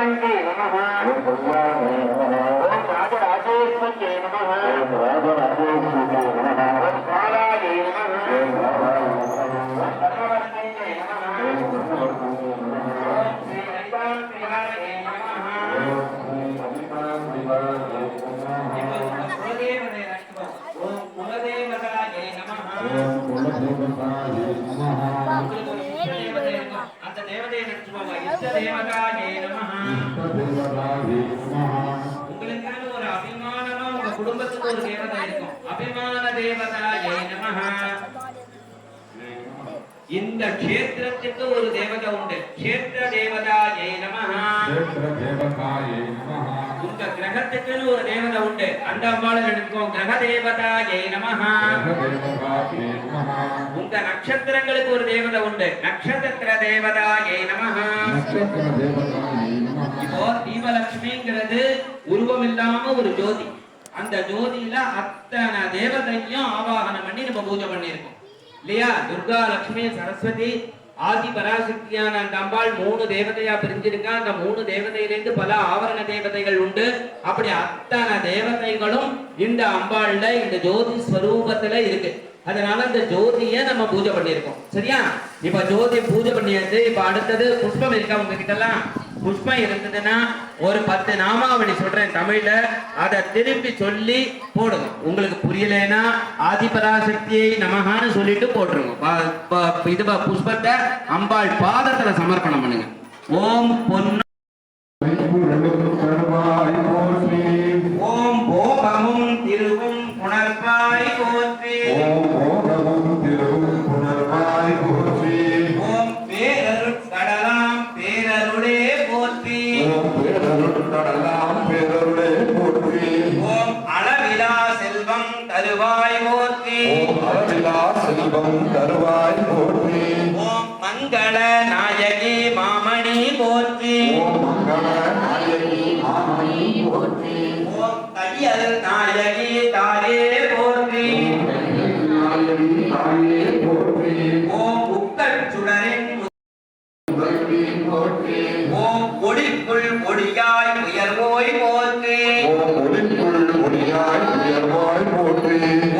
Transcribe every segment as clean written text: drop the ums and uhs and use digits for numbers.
கல்யாண்டி நமஹ ஓம் ராஜராஜேஸ்வரியே நமஹ ஓம் ராஜராஜேஸ்வரியே நமஹ ஓம் காலாயே நமஹ ஓம் சர்வவர்ணயே நமஹ ஓம் ஸ்ரீ ஹரிதாம் திரிவாரயே நமஹ ஓம் குலதேவதாயே நமஹ ஓம் குலதேவதாயே நமஹ அந்த தேவதையை நினைச்சுக்கோங்க. இஷ்ட தேவதாயே நமஹ உங்களுக்கான ஒரு அபிமானமா உங்க குடும்பத்துக்கு ஒரு தேவதை இருக்கும். அபிமான தேவதாயே நமஹ இந்த க்ஷேத்திரத்துக்கு ஒரு தேவதை உண்டு. க்ஷேத்திர தேவதாயே நமஹ உங்க கிரகத்துக்குன்னு ஒரு தேவதை உண்டு. அந்த அம்பாளை நினைச்சுக்கோங்க. கிரக தேவதாயே நமஹ உங்க நட்சத்திரங்களுக்கு ஒரு தேவதை உண்டு. நட்சத்திர தேவதாயே நமஹ இப்போ தீபலட்சுமிங்கிறது உருவம் இல்லாம ஒரு ஜோதி. அந்த ஜோதியில அத்தனை தேவதையும் ஆவாகனம் பண்ணி நம்ம பூஜை பண்ணியிருக்கோம் இல்லையா? துர்கா, லட்சுமி, சரஸ்வதி, ஆதி பராசக்தியான அந்த அம்பாள் 3 தேவதையா பிரிஞ்சிருக்கா. அந்த 3 தேவதையிலிருந்து பல ஆவரண தேவதைகள் உண்டு. அப்படி அத்தனை தேவதைகளும் இந்த அம்பாள்ல இந்த ஜோதி ஸ்வரூபத்துல இருக்கு. அதனால அந்த ஜோதியை நம்ம பூஜை பண்ணியிருக்கோம். சரியா? இப்ப ஜோதி பூஜை பண்ணியாச்சு. இப்ப அடுத்தது புஷ்பம் இருக்கா உங்ககிட்ட எல்லாம்? புஷ்பம் இருந்ததுன்னா ஒரு 10 நாமாவளி சொல்றேன் தமிழ்ல, அதை திருப்பி சொல்லி போடுங்க. உங்களுக்கு புரியலன்னா ஆதிபராசக்தியை நமகான்னு சொல்லிட்டு போட்டுருங்க. இது புஷ்பத்தை அம்பாள் பாதத்துல சமர்ப்பணம் பண்ணுங்க. ஓம் பொன்னு ஓம் போகமும் திருவும் புணர்வாய் போற்றி ஓம் பேரருள் கடலாம் பேரருளே போற்றி ஓம் அளவிலா செல்வம் தருவாய் போற்றி ஓம் மங்கள நாயகி மாமணி போற்றி ஓம் தையல் நாயகி தாயே போற்றி ஓம் உக்கட் சுடரின் ஓம் ஒளிக்குள் ஒளியாய் உயர்வோய் போற்றி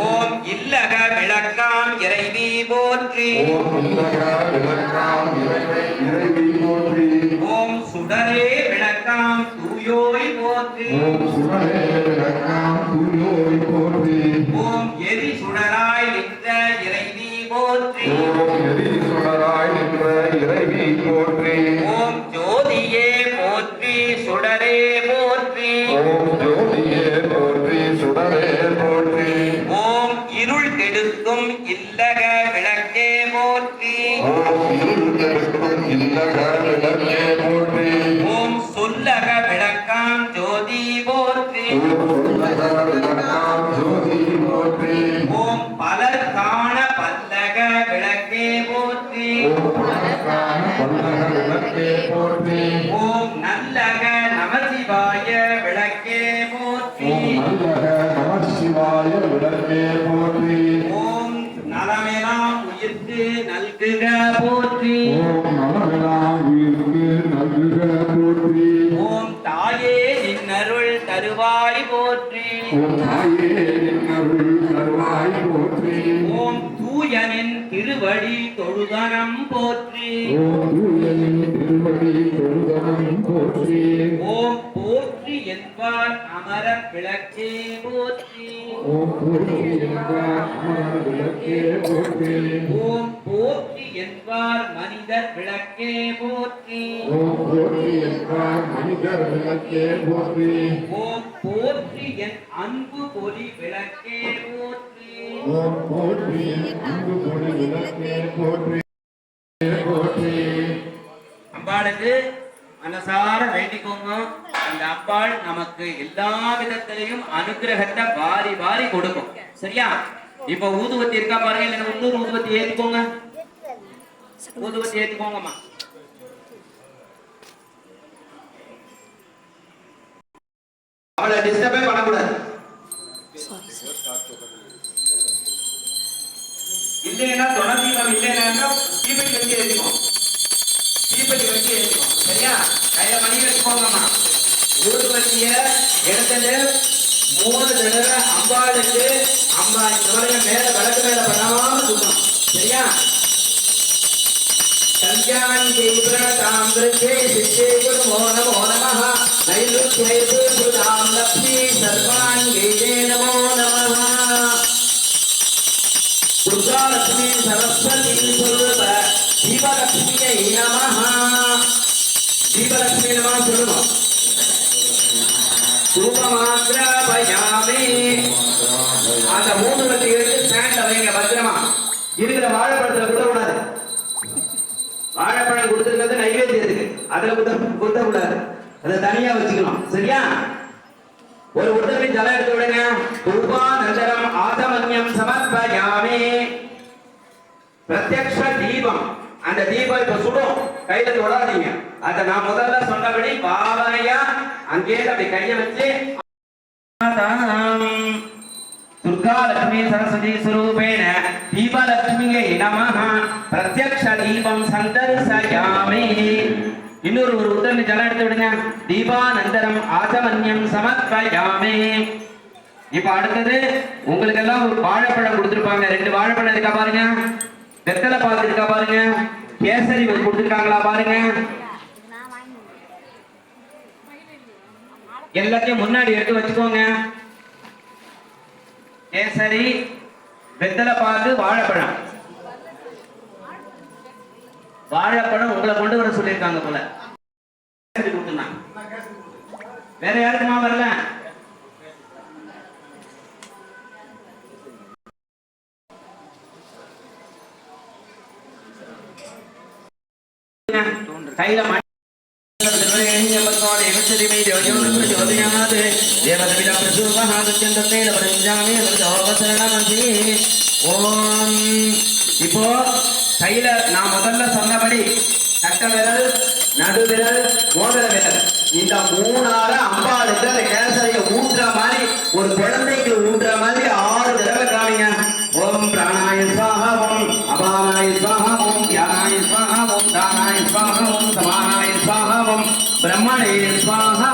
ஓம் இல்லக விளக்காம் இறைவி போற்றி ஓம் சுடரே விளக்காம் தூயோய் போற்றி ஓம் எரி சுடராய் நின்ற இறைவி போற்றி ஓம் ஜோதியே போற்றி சுடரே போற்றி ஓம் இருள் கெடுக்கும் இல்லக விளக்கே போற்றி ஓம் சொல்லக விளக்காம் ஜோதி போற்றி ஓம் பலர் காண பல்லக விளக்கே போற்றி ஓம் நல்லக நமசிவாய விளக்கே போற்றி ஓம் நலமெல்லாம் உயிர்க்கு நல்குக போற்றி ஓம் தாயே நின்னருள் தருவாய் போற்றி ஓம் தூயனின் திருவடி தொழுதனம் போற்றி ஓம் போற்றி என்பார் அமர விளக்கே போற்றி ஓம் போற்றி என்பார் மனிதர் விளக்கே போற்றி ஓம் போற்றி என் அன்பு பொலி விளக்கே போற்றி அம்பாளுக்கு மனசார வேண்டிக்கோங்க. அந்த அம்பாள் நமக்கு எல்லா விதத்திலையும் அனுகிரகத்தை வாரி வாரி கொடுக்கும். சரியா? இப்ப ஊதுவத்தி இருக்கா பாருங்க. இல்ல இன்னொரு ஊதுவத்தி ஏத்திக்கோங்க. ஊதுவத்தி ஏத்திக்கோங்கம்மா. அவளை டிஸ்டர்பே பண்ணக்கூடாது. இல்லைன்னா தொடர்ந்து இல்லைன்னா தீபெட்டி வச்சு ஏற்றிக்கோம். தீபெட்டி வச்சு ஏற்றிக்கோம். சரியா? கையில மணி வச்சுக்கோங்கம்மா. ஊதுபத்திய எடுத்துட்டு 3 தடவை அம்பாளுக்கு அம்மா இந்த மேல வடக்கு மேல பண்ணாம தூக்கணும். சரியா? கல்யாணி தாம் கிருத்தே சித்தே குருமோ நமோ நமஹ நைருத்யைது சுதாம் லக்ஷ்மி சர்வாங்கே நமோ நமஹ. துர்கா லக்ஷ்மி சரஸ்வதி ஸ்வரூப தீபலக்ஷ்மியை நமஹ. தீபலக்ஷ்மி நமஹ சொல்லுவோம். தூபமாத்ராபயாமி. அந்த ஊதுபத்தி எடுத்து ஸ்டாண்ட்ல வைங்க பத்திரமா. இருக்கிற வாழைப்பழத்துல குத்தக்கூடாது. வாழைப்பழம் கொடுத்துருக்கிறது நைவேத்தியத்துக்கு, அதுல குத்தக்கூடாது. அதை தனியா வச்சுக்கலாம். சரியா? ஒரு உடனே ஜலம் எடுத்து விடுங்க. தூபானந்தரம் ஆதமன்யம் சமர்ப்பயாமி. பிரத்யக்ஷ தீபம். அந்த தீபம் இப்ப சுடும், கையில தொடாதீங்க. அத நான் முதல்ல சொன்னபடி பாவனையா அங்கே அப்படி கைய வச்சு துர்கா லட்சுமி சரஸ்வதி ஸ்வரூபேண தீபலட்சுமியை நமஹ பிரத்யக்ஷ தீபம் சந்தர்சயாமி. இன்னொரு உடனே ஜலம் எடுத்து விடுங்க. தீபானந்தரம் ஆச்சமன்யம் சமர்ப்பயாமி. இப்ப அடுத்தது உங்களுக்கு எல்லாம் ஒரு வாழைப்பழம் கொடுத்திருப்பாங்க. 2 வாழைப்பழம் இருக்கா பாருங்க. வெத்தலை பாக்கு இருக்கா பாருங்க. கேசரி கொடுத்திருக்காங்களா பாருங்க. எல்லாத்தையும் முன்னாடி எடுத்து வச்சுக்கோங்க. கேசரி, வெத்தலை பாக்கு, வாழைப்பழம். வாழைப்பழம் உங்களை கொண்டு வர சொல்லியிருக்காங்க போல. வேற யாருக்குமா வரல? கையில இப்போ கையில நான் முதல்ல சொன்னபடி கட்ட விரல், நடு விரல், மோதிர விரல், இந்த 3ஆல அம்பாளுக்கு அந்த கேசரிய ஊன்ற மாதிரி, ஒரு குழந்தைக்கு ஊன்ற மாதிரி 6 தடவை காமிங்க. ஓம் பிராணாய ஸ்வாஹா, ஓம் அபானாய ஸ்வாஹா, ஓம் தியானாய ஸ்வாஹா, ஓம் தானாய ஸ்வாஹா, ஓம் சமானாய ஸ்வாஹா, ஓம் பிரம்மணே ஸ்வாஹா.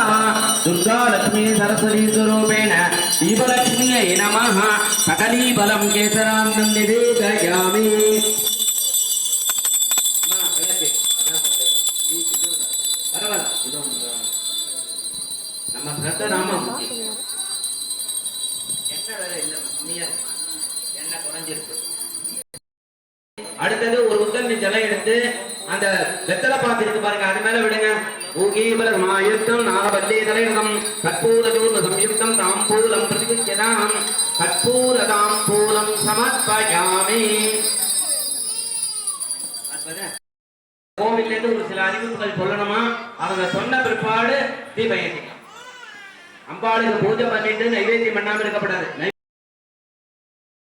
துர்கா லட்சுமி சரஸ்வதி ஸ்வரூபேண தீபலட்சுமியை நமஹ சகலீபலம் கேசராந்தம் நிவேதயாமி. நம்ம ஸ்ரத்த நாம என்ன வேற இல்ல, என்ன குறைஞ்சிருக்கு. அடுத்தது ஒரு உத்தரவு ஜலம் எடுத்து அந்த வெத்தலை பாக்கு இருக்கு பாருங்க, அது மேல விடுங்க. ஊகீபர் மாயுத்தம் நாகபல்லே தலைநகம் கற்பூரஜூர்ண சம்யுக்தம் தாம்பூலம் பிரதிபித்யதாம் கற்பூர தாம்பூலம் சமர்ப்பயாமி. கோவில்ல இருந்து ஒரு சில அறிவிப்புகள் சொல்லணுமா, அவங்க சொன்ன பிற்பாடு தீபம் ஏற்றிக்கலாம். அம்பாளுக்கு பூஜை பண்ணிட்டு நைவேத்தியம் பண்ணாம இருக்கப்படாது.